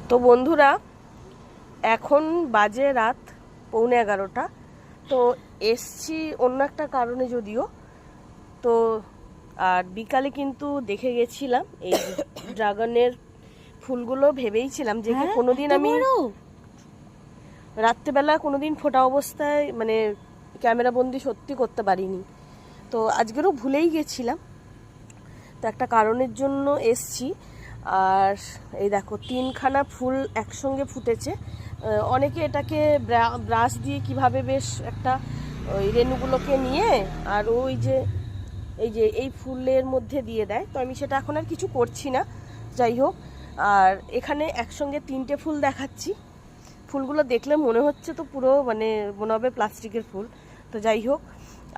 তো বন্ধুরা, এখন বাজে রাত 11:15। তো এসছি অন্য একটা কারণে যদিও। তো আর বিকালে কিন্তু দেখে গেছিলাম এই ড্রাগনের ফুলগুলো। ভেবেইছিলাম যে কোনোদিন আমি রাত্রেবেলা কোনোদিন ফোটা অবস্থায় মানে ক্যামেরা বন্দি সত্যি করতে পারিনি। তো আজকেরও ভুলেই গেছিলাম। তো একটা কারণের জন্য এসছি। আর এই দেখো 3খানা ফুল একসঙ্গে ফুটেছে। অনেকে এটাকে ব্রাশ দিয়ে কিভাবে বেশ একটা ওই রেণুগুলোকে নিয়ে আর ওই যে এই ফুলের মধ্যে দিয়ে দেয়। তো আমি সেটা এখন আর কিছু করছি না, যাই হোক। আর এখানে একসঙ্গে 3টে ফুল দেখাচ্ছি। ফুলগুলো দেখলে মনে হচ্ছে তো পুরো মনে হবে প্লাস্টিকের ফুল। তো যাই হোক,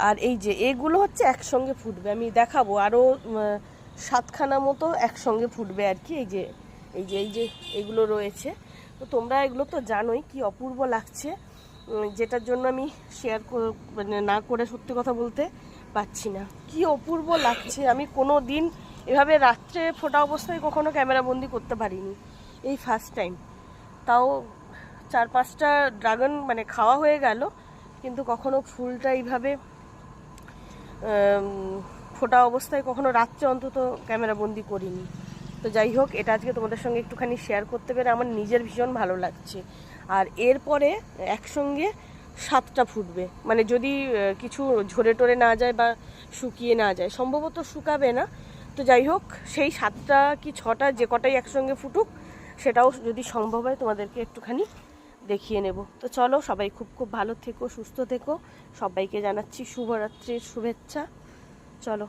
আর এই যে এগুলো হচ্ছে একসঙ্গে ফুটবে, আমি দেখাবো। আরও 7খানা মতো একসঙ্গে ফুটবে আর কি। এই যে এগুলো রয়েছে। তো তোমরা এগুলো তো জানোই কি অপূর্ব লাগছে, যেটার জন্য আমি শেয়ার মানে না করে সত্যি কথা বলতে পারছি না। কি অপূর্ব লাগছে। আমি কোনো দিন এভাবে রাত্রে ফোটা অবস্থায় কখনো ক্যামেরা বন্দি করতে পারিনি, এই ফার্স্ট টাইম। তাও 4-5টা ড্রাগন মানে খাওয়া হয়ে গেল, কিন্তু কখনো ফুলটা এইভাবে ফোটা অবস্থায় কখনো রাত্রে অন্তত ক্যামেরা বন্দি করিনি। তো যাই হোক, এটা আজকে তোমাদের সঙ্গে একটুখানি শেয়ার করতে পেরে আমার নিজের ভীষণ ভালো লাগছে। আর এরপরে একসঙ্গে 7টা ফুটবে, মানে যদি কিছু ঝরে টরে না যায় বা শুকিয়ে না যায়, সম্ভবত শুকাবে না। তো যাই হোক, সেই 7টা কি 6টা যে কটাই একসঙ্গে ফুটুক, সেটাও যদি সম্ভব হয় তোমাদেরকে একটুখানি দেখিয়ে নেব। তো চলো, সবাই খুব খুব ভালো থেকো, সুস্থ থেকো। সবাইকে জানাচ্ছি শুভরাত্রির শুভেচ্ছা। চলো।